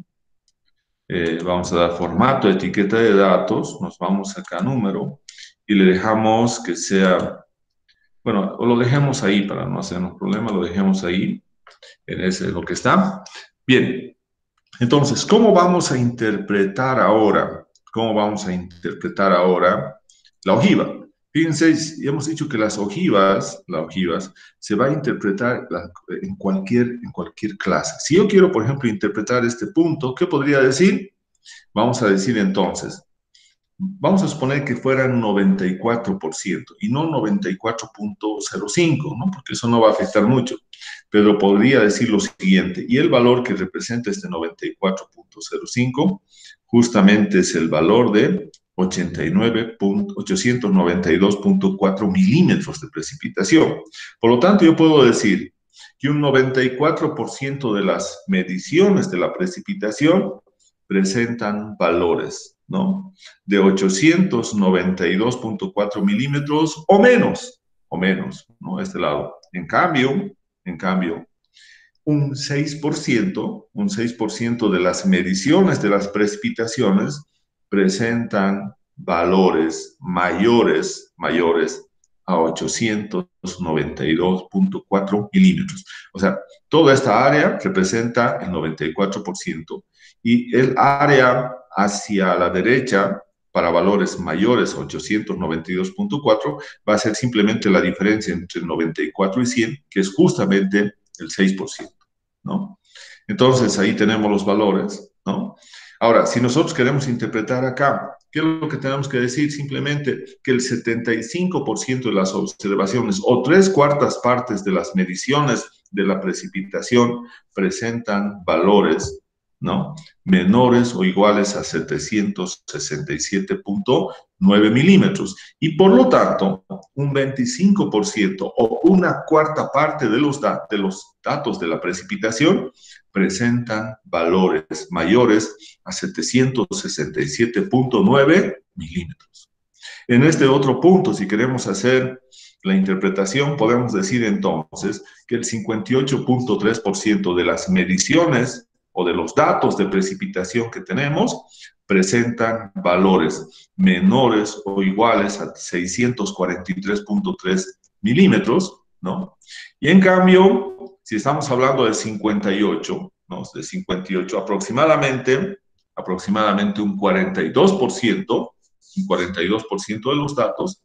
Vamos a dar formato, etiqueta de datos, nos vamos acá a número y le dejamos que sea, bueno, o lo dejemos ahí para no hacernos problema, lo dejemos ahí, en ese es lo que está. Bien, entonces, ¿cómo vamos a interpretar ahora? ¿Cómo vamos a interpretar ahora la ojiva? Fíjense, hemos dicho que las ojivas se va a interpretar en cualquier clase. Si yo quiero, por ejemplo, interpretar este punto, ¿qué podría decir? Vamos a decir entonces, vamos a suponer que fueran 94% y no 94,05, ¿no? Porque eso no va a afectar mucho. Pero podría decir lo siguiente, y el valor que representa este 94,05 justamente es el valor de 892,4 milímetros de precipitación. Por lo tanto, yo puedo decir que un 94% de las mediciones de la precipitación presentan valores, ¿no? De 892,4 milímetros o menos, ¿no? Este lado. En cambio, un 6% de las mediciones de las precipitaciones presentan valores mayores a 892,4 milímetros. O sea, toda esta área representa el 94% y el área hacia la derecha para valores mayores a 892,4 va a ser simplemente la diferencia entre el 94 y 100, que es justamente el 6%, ¿no? Entonces, ahí tenemos los valores, ¿no? Ahora, si nosotros queremos interpretar acá, ¿qué es lo que tenemos que decir? Simplemente que el 75% de las observaciones o 3/4 partes de las mediciones de la precipitación presentan valores, ¿no? Menores o iguales a 767,9 milímetros. Y por lo tanto, un 25% o 1/4 parte de los datos de la precipitación presentan valores mayores a 767,9 milímetros. En este otro punto, si queremos hacer la interpretación, podemos decir entonces que el 58,3% de las mediciones o de los datos de precipitación que tenemos presentan valores menores o iguales a 643,3 milímetros, ¿no? Y en cambio, si estamos hablando de 58, ¿no? De 58 aproximadamente un 42%, de los datos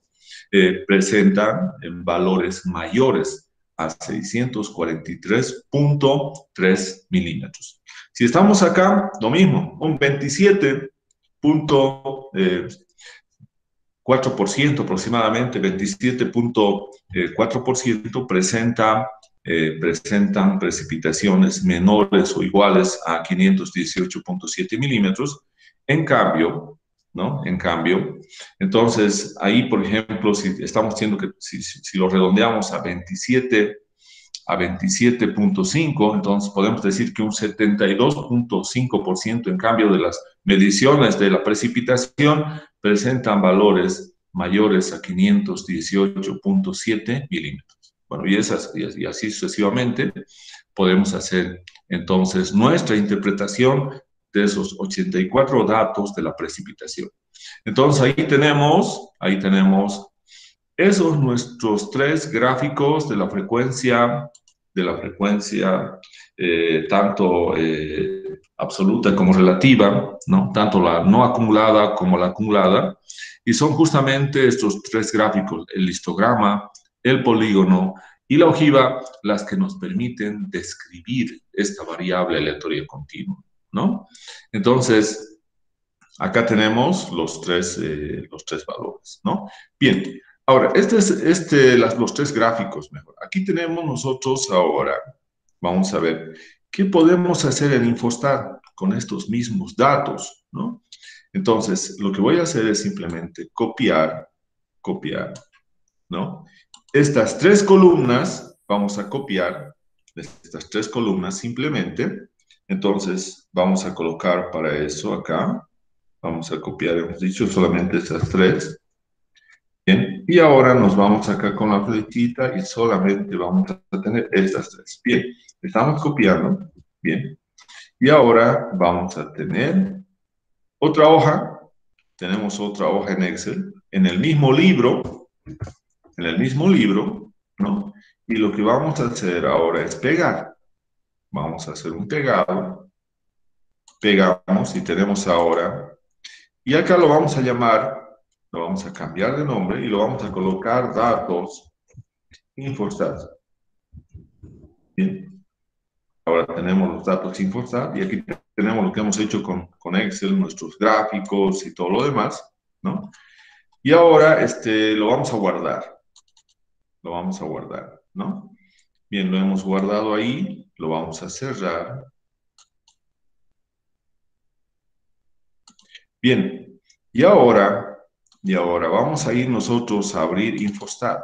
presentan valores mayores a 643.3 milímetros. Si estamos acá, lo mismo, un 27.4% aproximadamente, 27.4% presentan precipitaciones menores o iguales a 518.7 milímetros. En cambio, ¿no? En cambio, entonces ahí, por ejemplo, si estamos diciendo que si lo redondeamos a 27.5, entonces podemos decir que un 72.5% en cambio de las mediciones de la precipitación presentan valores mayores a 518.7 milímetros. Bueno, y así sucesivamente podemos hacer entonces nuestra interpretación de esos 84 datos de la precipitación. Entonces ahí tenemos esos nuestros tres gráficos de la frecuencia tanto absoluta como relativa, ¿no? Tanto la no acumulada como la acumulada, y son justamente estos tres gráficos, el histograma, el polígono y la ojiva, las que nos permiten describir esta variable aleatoria continua, ¿no? Entonces, acá tenemos los tres valores, ¿no? Bien, ahora, los tres gráficos, mejor. Aquí tenemos nosotros ahora, vamos a ver, ¿qué podemos hacer en Infostat con estos mismos datos, ¿no? Entonces, lo que voy a hacer es simplemente copiar, ¿no? Estas tres columnas, vamos a copiar estas tres columnas simplemente. Entonces, vamos a colocar para eso acá. Vamos a copiar, hemos dicho, solamente estas tres. Bien, y ahora nos vamos acá con la flechita y solamente vamos a tener estas tres. Bien, estamos copiando. Bien, y ahora vamos a tener otra hoja. Tenemos otra hoja en Excel, en el mismo libro, ¿no? Y lo que vamos a hacer ahora es pegar. Vamos a hacer un pegado. Pegamos y tenemos ahora. Y acá lo vamos a llamar, lo vamos a cambiar de nombre y lo vamos a colocar datos Infostat. Bien. Ahora tenemos los datos Infostat y aquí tenemos lo que hemos hecho con Excel, nuestros gráficos y todo lo demás, ¿no? Y ahora lo vamos a guardar. Lo vamos a guardar, ¿no? Bien, lo hemos guardado ahí, lo vamos a cerrar. Bien, y ahora vamos a ir nosotros a abrir Infostat,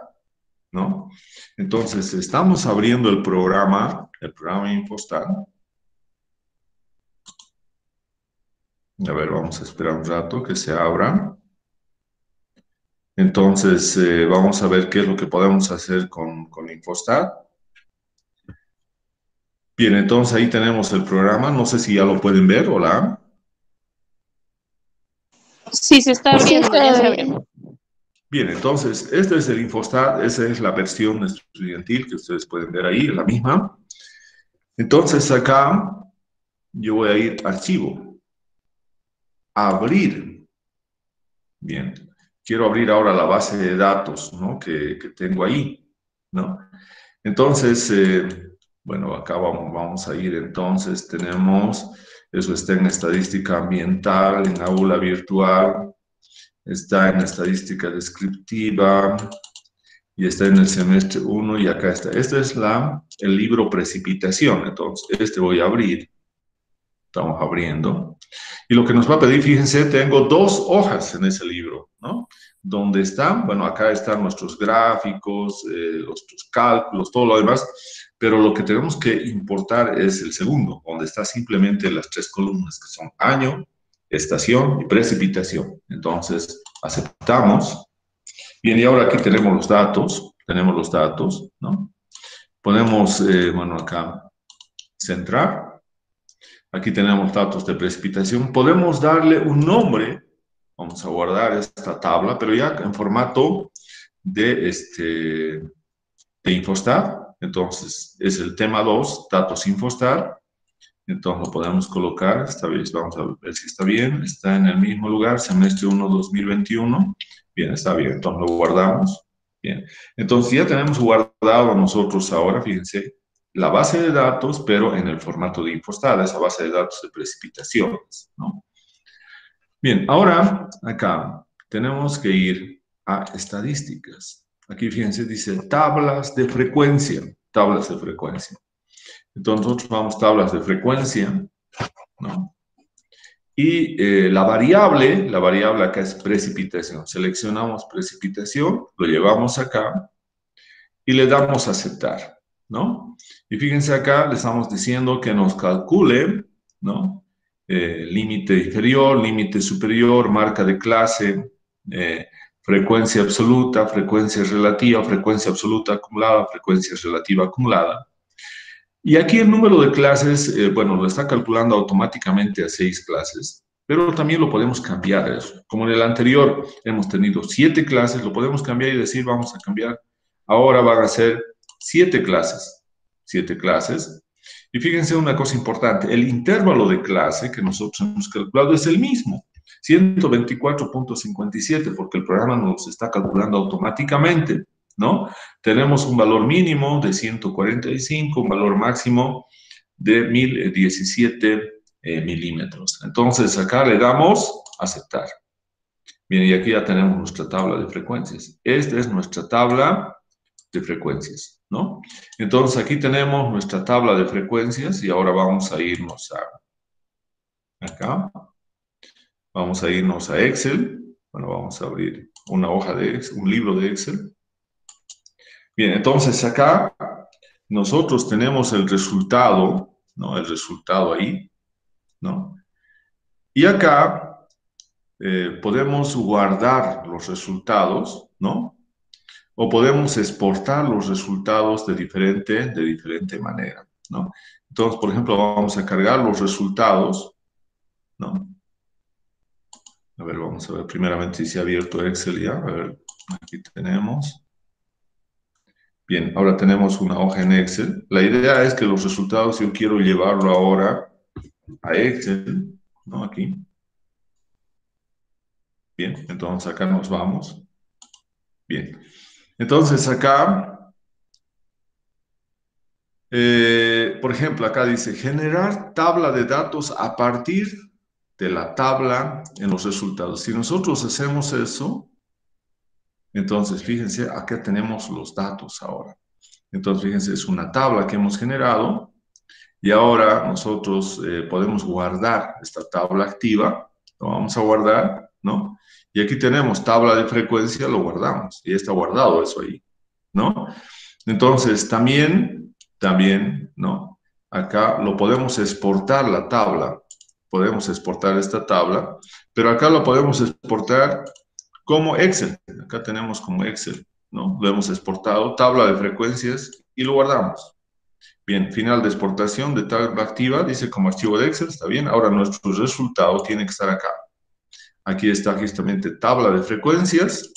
¿no? Entonces, estamos abriendo el programa Infostat. A ver, vamos a esperar un rato que se abra. Entonces, vamos a ver qué es lo que podemos hacer con Infostat. Bien, entonces ahí tenemos el programa. No sé si ya lo pueden ver, ¿hola? Sí, se está abriendo, ya se abrió. Bien, entonces, este es el Infostat, esa es la versión estudiantil que ustedes pueden ver ahí, es la misma. Entonces, acá yo voy a ir a archivo, abrir. Bien, quiero abrir ahora la base de datos, ¿no? que tengo ahí, ¿no? Entonces, bueno, acá vamos a ir, entonces tenemos, eso está en estadística ambiental, en aula virtual, está en estadística descriptiva, y está en el semestre 1 y acá está. Este es el libro Precipitación, entonces voy a abrir. Estamos abriendo. Y lo que nos va a pedir, fíjense, tengo dos hojas en ese libro, ¿no? Donde están, bueno, acá están nuestros gráficos, los cálculos, todo lo demás, pero lo que tenemos que importar es el segundo, donde está simplemente las tres columnas, que son año, estación y precipitación. Entonces, aceptamos. Bien, y ahora aquí tenemos los datos, ¿no? Ponemos, bueno, acá, centrar. Aquí tenemos datos de precipitación. Podemos darle un nombre. Vamos a guardar esta tabla, pero ya en formato de Infostat. Entonces, es el tema 2, datos Infostat. Entonces, lo podemos colocar. Esta vez vamos a ver si está bien. Está en el mismo lugar, semestre 1, 2021. Bien, está bien. Entonces, lo guardamos. Bien, entonces ya tenemos guardado nosotros ahora, fíjense, la base de datos, pero en el formato de Infostat, esa base de datos de precipitaciones, ¿no? Bien, ahora acá tenemos que ir a estadísticas. Aquí, fíjense, dice tablas de frecuencia, tablas de frecuencia. Entonces nosotros vamos tablas de frecuencia, ¿no? Y la variable acá es precipitación. Seleccionamos precipitación, lo llevamos acá y le damos a aceptar, ¿no? Y fíjense acá, le estamos diciendo que nos calcule, ¿no? Límite inferior, límite superior, marca de clase, frecuencia absoluta, frecuencia relativa, frecuencia absoluta acumulada, frecuencia relativa acumulada. Y aquí el número de clases, bueno, lo está calculando automáticamente a 6 clases, pero también lo podemos cambiar eso. Como en el anterior hemos tenido 7 clases, lo podemos cambiar y decir, vamos a cambiar. Ahora van a ser 7 clases. 7 clases. Y fíjense una cosa importante, el intervalo de clase que nosotros hemos calculado es el mismo, 124.57, porque el programa nos está calculando automáticamente, ¿no? Tenemos un valor mínimo de 145, un valor máximo de 1017 milímetros. Entonces, acá le damos aceptar. Bien, y aquí ya tenemos nuestra tabla de frecuencias. Esta es nuestra tabla de frecuencias, ¿no? Entonces, aquí tenemos nuestra tabla de frecuencias y ahora vamos a irnos acá. Vamos a irnos a Excel. Bueno, vamos a abrir una hoja de Excel, un libro de Excel. Bien, entonces acá nosotros tenemos el resultado, ¿no? El resultado ahí, ¿no? Y acá podemos guardar los resultados, ¿no? O podemos exportar los resultados de diferente manera, ¿no? Entonces, por ejemplo, vamos a cargar los resultados, ¿no? A ver, vamos a ver primeramente si se ha abierto Excel ya. A ver, aquí tenemos. Bien, ahora tenemos una hoja en Excel. La idea es que los resultados yo quiero llevarlo ahora a Excel, ¿no? Aquí. Bien, entonces acá nos vamos. Bien, entonces acá, por ejemplo, acá dice generar tabla de datos a partir de la tabla en los resultados. Si nosotros hacemos eso, entonces fíjense, acá tenemos los datos ahora. Entonces fíjense, es una tabla que hemos generado y ahora nosotros podemos guardar esta tabla activa, lo vamos a guardar, ¿no? Y aquí tenemos tabla de frecuencia, lo guardamos, y está guardado eso ahí, ¿no? Entonces, también, ¿no? Acá lo podemos exportar la tabla, podemos exportar esta tabla, pero acá lo podemos exportar como Excel, acá tenemos como Excel, ¿no? Lo hemos exportado, tabla de frecuencias, y lo guardamos. Bien, final de exportación de tabla activa, dice como archivo de Excel, está bien. Ahora nuestro resultado tiene que estar acá. Aquí está justamente tabla de frecuencias.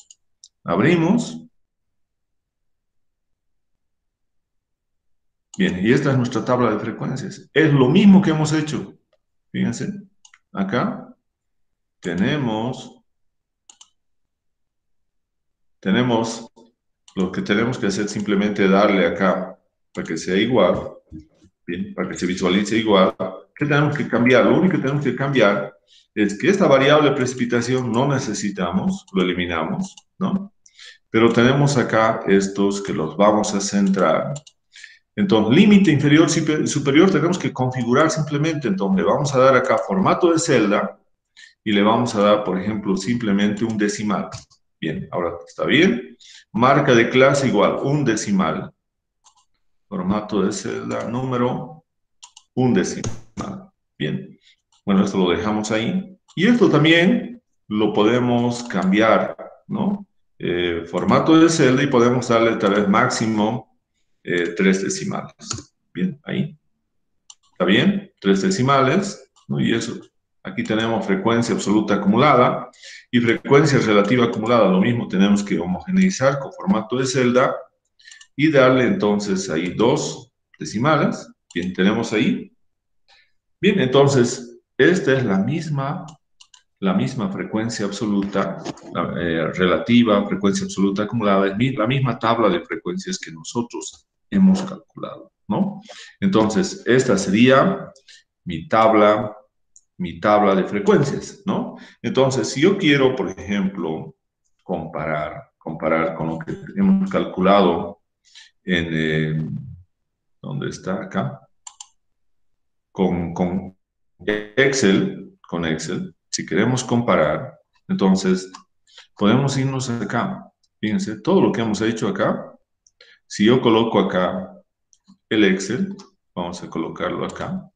Abrimos. Bien, y esta es nuestra tabla de frecuencias. Es lo mismo que hemos hecho. Fíjense, acá tenemos lo que tenemos que hacer, simplemente darle acá para que sea igual. Bien, para que se visualice igual. ¿Qué tenemos que cambiar? Lo único que tenemos que cambiar es que esta variable precipitación no necesitamos, lo eliminamos, ¿no? Pero tenemos acá estos que los vamos a centrar. Entonces, límite inferior, superior, tenemos que configurar simplemente. Entonces, le vamos a dar acá formato de celda y le vamos a dar, por ejemplo, simplemente un decimal. Bien, ahora está bien. Marca de clase igual, un decimal. Formato de celda, número, un decimal. Bien, bueno, esto lo dejamos ahí. Y esto también lo podemos cambiar, ¿no? Formato de celda y podemos darle tal vez máximo 3 decimales. Bien, ahí. ¿Está bien? 3 decimales, ¿no? Y eso. Aquí tenemos frecuencia absoluta acumulada y frecuencia relativa acumulada. Lo mismo tenemos que homogeneizar con formato de celda y darle entonces ahí 2 decimales. Bien, tenemos ahí. Bien, entonces, esta es la misma la misma frecuencia absoluta, relativa, frecuencia absoluta acumulada, es la misma tabla de frecuencias que nosotros hemos calculado, ¿no? Entonces, esta sería mi tabla de frecuencias, ¿no? Entonces, si yo quiero, por ejemplo, comparar con lo que hemos calculado ¿dónde está acá? Con Excel, si queremos comparar, entonces podemos irnos acá. Fíjense, todo lo que hemos hecho acá, si yo coloco acá el Excel, vamos a colocarlo acá.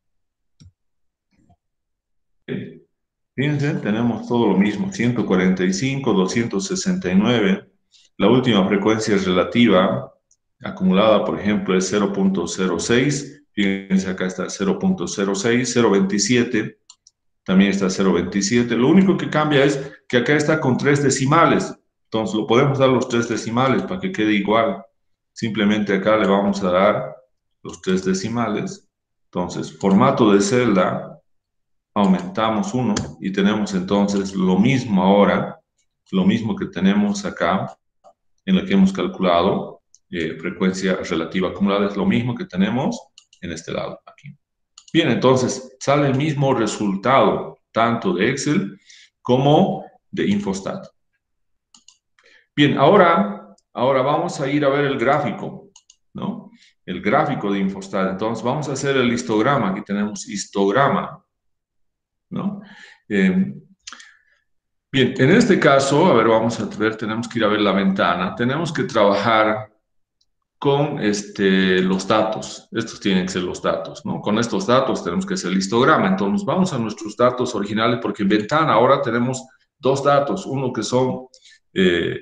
Fíjense, tenemos todo lo mismo, 145, 269. La última frecuencia relativa acumulada, por ejemplo, es 0.06. Fíjense, acá está 0.06, 0.27. También está 0.27. Lo único que cambia es que acá está con 3 decimales. Entonces, lo podemos dar los 3 decimales para que quede igual. Simplemente acá le vamos a dar los 3 decimales. Entonces, formato de celda, aumentamos 1 y tenemos entonces lo mismo ahora, lo mismo que tenemos acá en la que hemos calculado frecuencia relativa acumulada, es lo mismo que tenemos en este lado aquí. Bien, entonces sale el mismo resultado tanto de Excel como de Infostat. Bien, ahora vamos a ir a ver el gráfico, ¿no? El gráfico de Infostat. Entonces vamos a hacer el histograma. Aquí tenemos histograma, ¿no? Bien, en este caso, a ver, vamos a ver, tenemos que ir a ver la ventana. Tenemos que trabajar con los datos. Estos tienen que ser los datos, ¿no? Con estos datos tenemos que hacer el histograma. Entonces, vamos a nuestros datos originales, porque en ventana ahora tenemos dos datos. Uno que son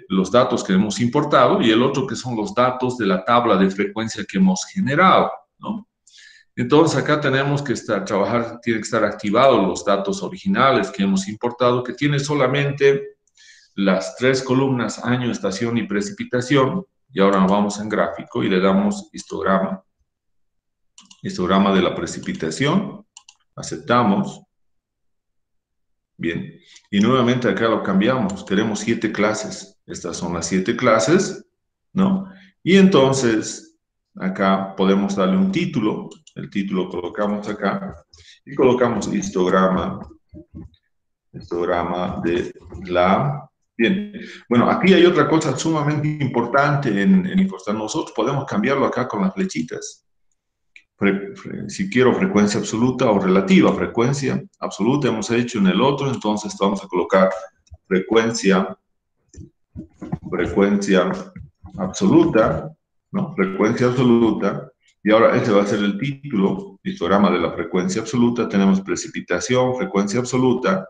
los datos que hemos importado y el otro que son los datos de la tabla de frecuencia que hemos generado, ¿no? Entonces, acá tenemos que tiene que estar activados los datos originales que hemos importado, que tiene solamente las 3 columnas, año, estación y precipitación. Y ahora nos vamos en gráfico y le damos histograma. Histograma de la precipitación. Aceptamos. Bien. Y nuevamente acá lo cambiamos. Queremos 7 clases. Estas son las 7 clases, ¿no? Y entonces, acá podemos darle un título. El título colocamos acá. Y colocamos histograma de la... Bien, bueno, aquí hay otra cosa sumamente importante en Infostat. Nosotros podemos cambiarlo acá con las flechitas. Si quiero frecuencia absoluta o relativa. Frecuencia absoluta hemos hecho en el otro, entonces vamos a colocar frecuencia absoluta, ¿no? Frecuencia absoluta. Y ahora este va a ser el título, histograma de la frecuencia absoluta. Tenemos precipitación, frecuencia absoluta.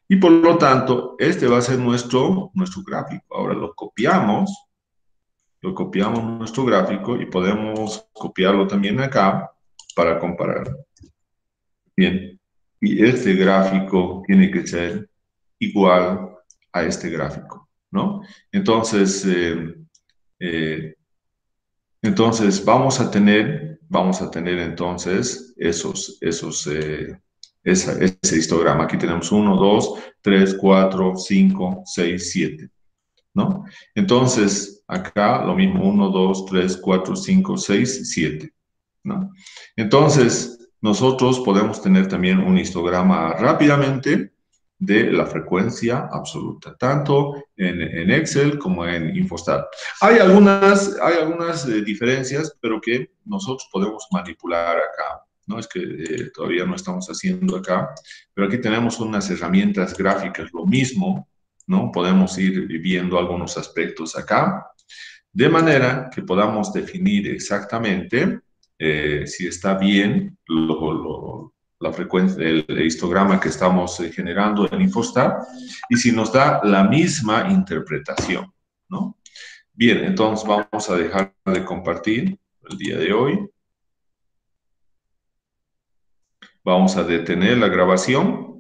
Y por lo tanto, este va a ser nuestro gráfico. Ahora lo copiamos nuestro gráfico y podemos copiarlo también acá para comparar. Bien, y este gráfico tiene que ser igual a este gráfico, ¿no? Entonces, vamos a tener entonces ese histograma. Aquí tenemos 1, 2, 3, 4, 5, 6, 7, ¿no? Entonces, acá lo mismo, 1, 2, 3, 4, 5, 6, 7, ¿no? Entonces, nosotros podemos tener también un histograma rápidamente de la frecuencia absoluta, tanto en Excel como en Infostat. Hay algunas diferencias, pero que nosotros podemos manipular acá, ¿no? Es que todavía no estamos haciendo acá, pero aquí tenemos unas herramientas gráficas, lo mismo, ¿no? Podemos ir viendo algunos aspectos acá, de manera que podamos definir exactamente si está bien la frecuencia, el histograma que estamos generando en Infostat y si nos da la misma interpretación, ¿no? Bien, entonces vamos a dejar de compartir el día de hoy. Vamos a detener la grabación.